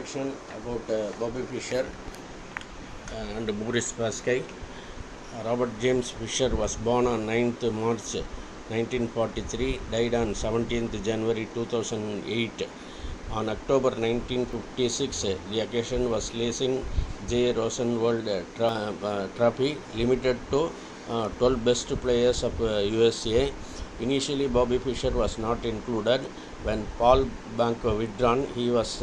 introduction about Bobby Fischer and Boris Pascal. Robert James Fischer was born on 9th March 1943, died on 17th January 2008. On October 1956, the occasion was Lacing J. Rosenwald Trophy, limited to 12 best players of USA. Initially, Bobby Fischer was not included. When Paul Bank withdrawn, he was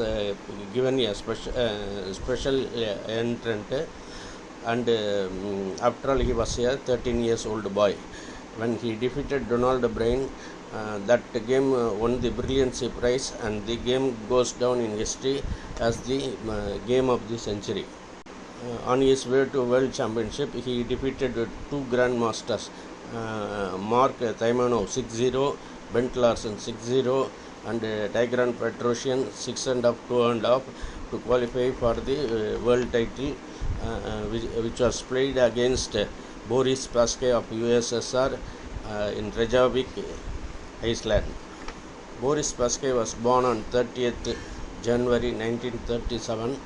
given a special entrant, and after all, he was a 13 years old boy. When he defeated Donald Brain, that game won the Brilliancy Prize, and the game goes down in history as the game of the century. On his way to World Championship, he defeated two Grandmasters, Mark Taimanov 6-0, Bent Larsen 6-0, and Tigran Petrosian 6.5, 2.5 to qualify for the world title, which was played against Boris Pascal of USSR in Reykjavik, Iceland. Boris Pascal was born on 30th January 1937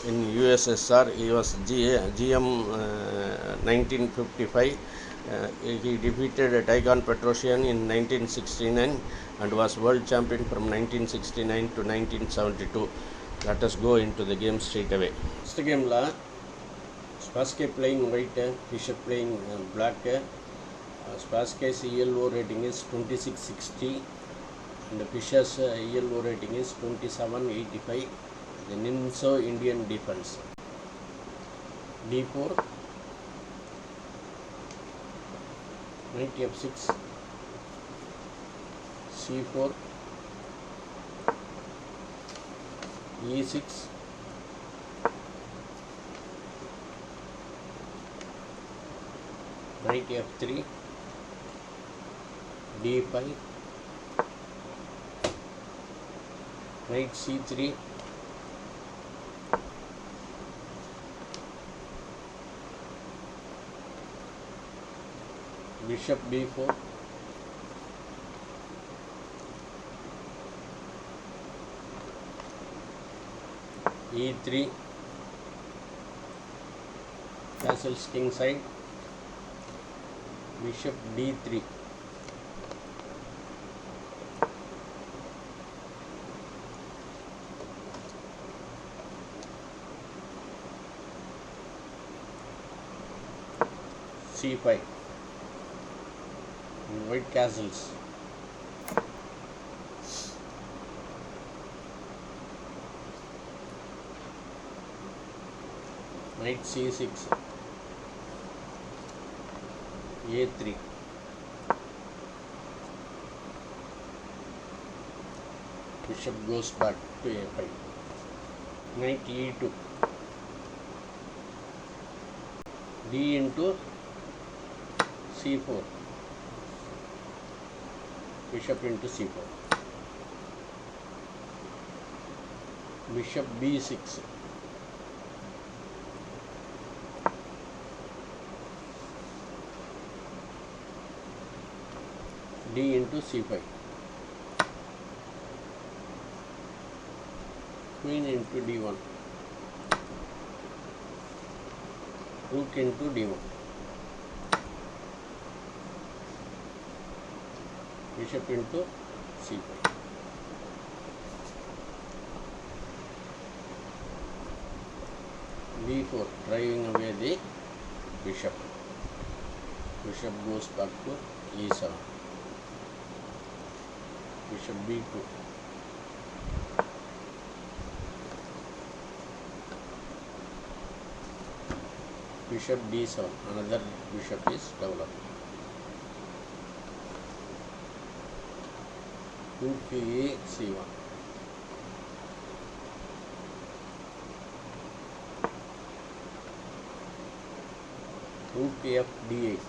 in USSR. He was GM 1955. He defeated Tigran Petrosian in 1969 and was world champion from 1969 to 1972. Let us go into the game straight away. First game la Spassky playing white, Fischer playing black. Spasky's ELO rating is 2660 and Fischer's ELO rating is 2785. The Ninso Indian defense. D4, knight F6, C4, E6, knight F3, D5, knight C3, bishop B4, E3, castles king side, bishop D3, C5, white castles, knight C6, A3, bishop goes back to A5, knight E2, D into C4, bishop into C4, bishop B6, D into C5, queen into D1, rook into D1, bishop into C5, B4, driving away the bishop, bishop goes back to E7, bishop B2, bishop D7, another bishop is developed, rook A C1, rook F D8,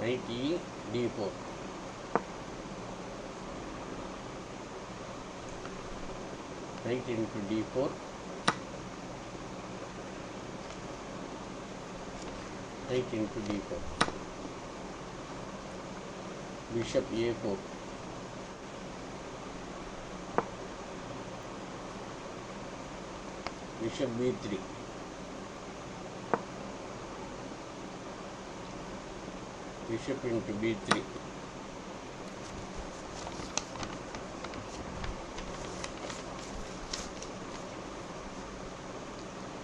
knight E D4, knight into D4, knight into D4, bishop a4, bishop b3, bishop into b3,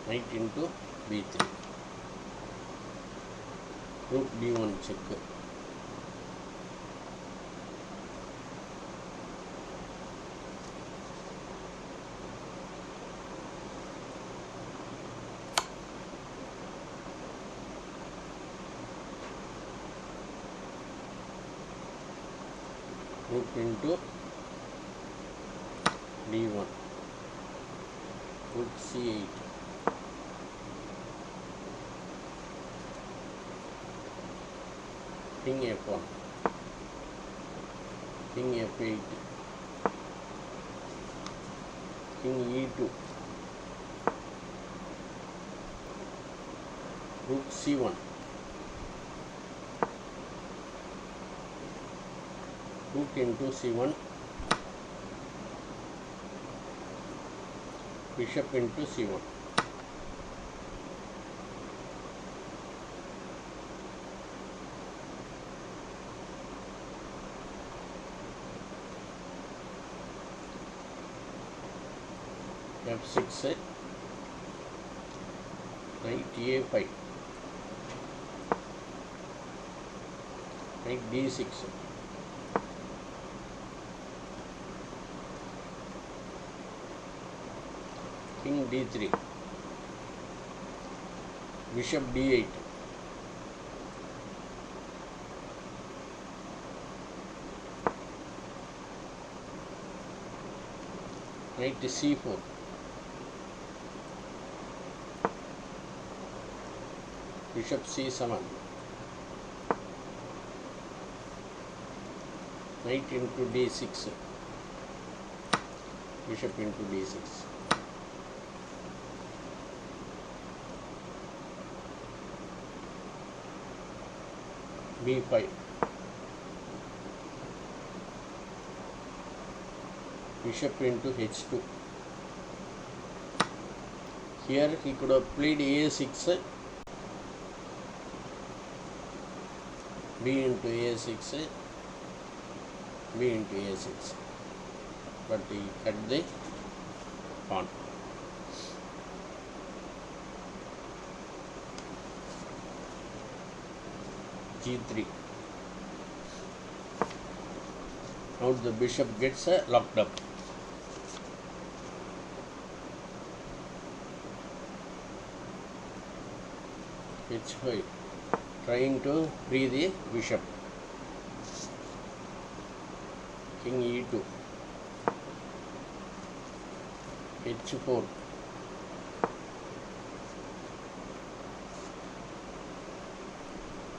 knight into b3, rook b1 check, rook into d1, rook c8, king f1, king f8, king e2, rook c1, rook into c1, bishop into c1, f6, knight a5, knight d6, king d3, bishop d8, knight c4, bishop c7, knight into d6, bishop into d6, b5, bishop into h2. Here he could have played a6, b into a6, b into a6, but he cut the pawn. g3. Now the bishop gets locked up. h5, trying to free the bishop. King e2, h4,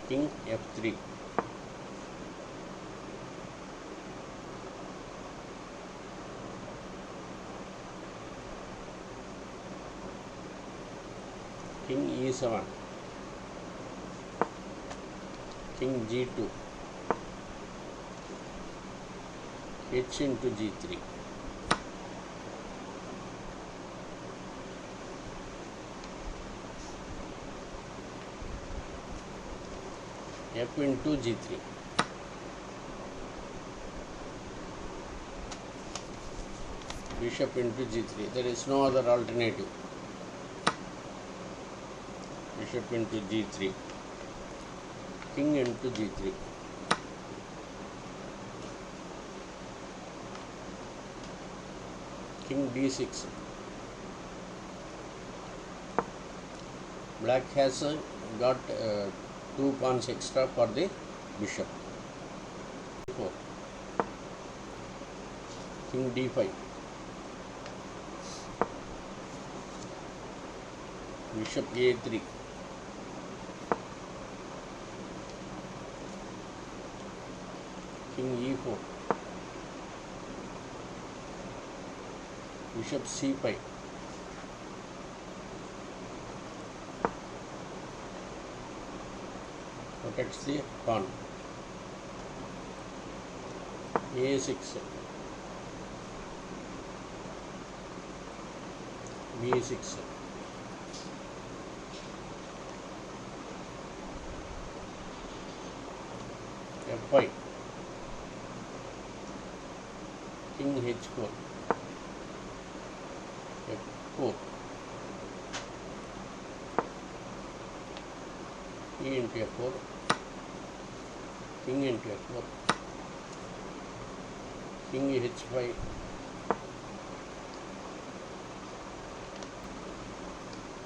king f3, king e7, king g2, h into g3, f into g3, bishop into g3. There is no other alternative. Bishop into g3, king into g3, king d6. Black has got 2 pawns extra for the bishop. 4, king d5, bishop a3, king e4, bishop c5, protects the pawn. A6, B6, F5, King H4, F4, E into F4, King into F4, King H5,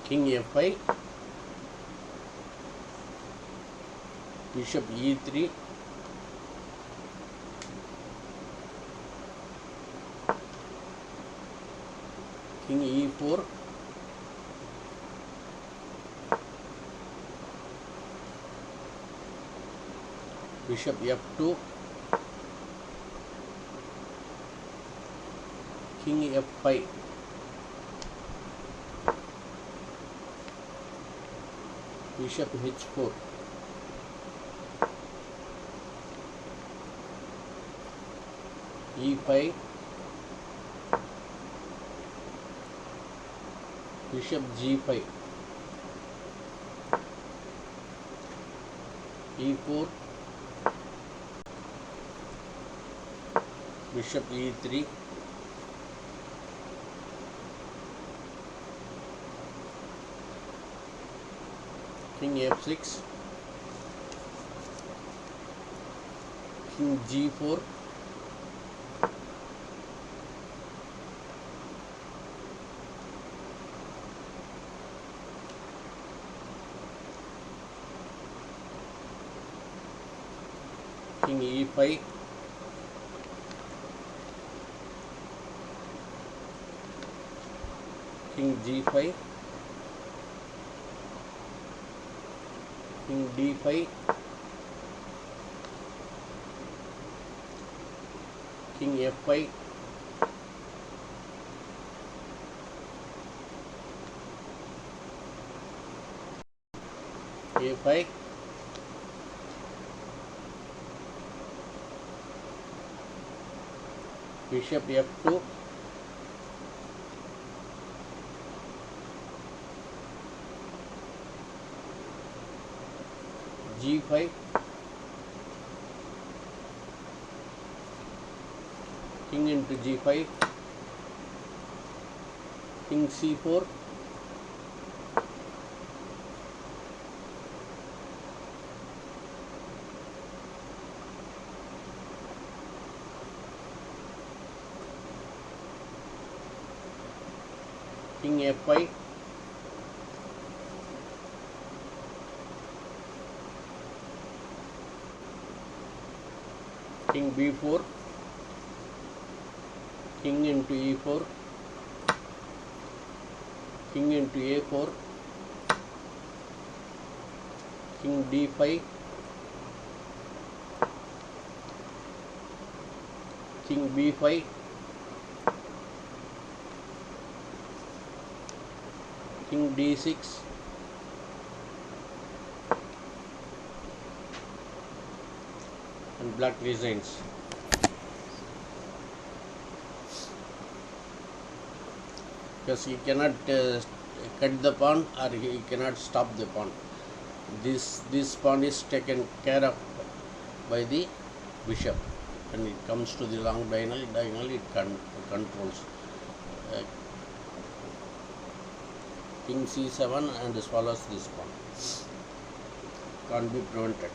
King F5, Bishop E3, King E4, Bishop F2, King F5, Bishop H4, E5, Bishop G5, E4, Bishop E3, King F6, King G4, King E5, King G5, King D5, King F5, A5, Bishop F2, G5, King into G5, King C4, King F5, King B4, King into E4, King into A4, King D5, King B5, King D6, and black resigns. Because he cannot cut the pawn, or he cannot stop the pawn. This pawn is taken care of by the bishop. When it comes to the long diagonal it controls. King C7 and swallows this pawn. Can't be prevented.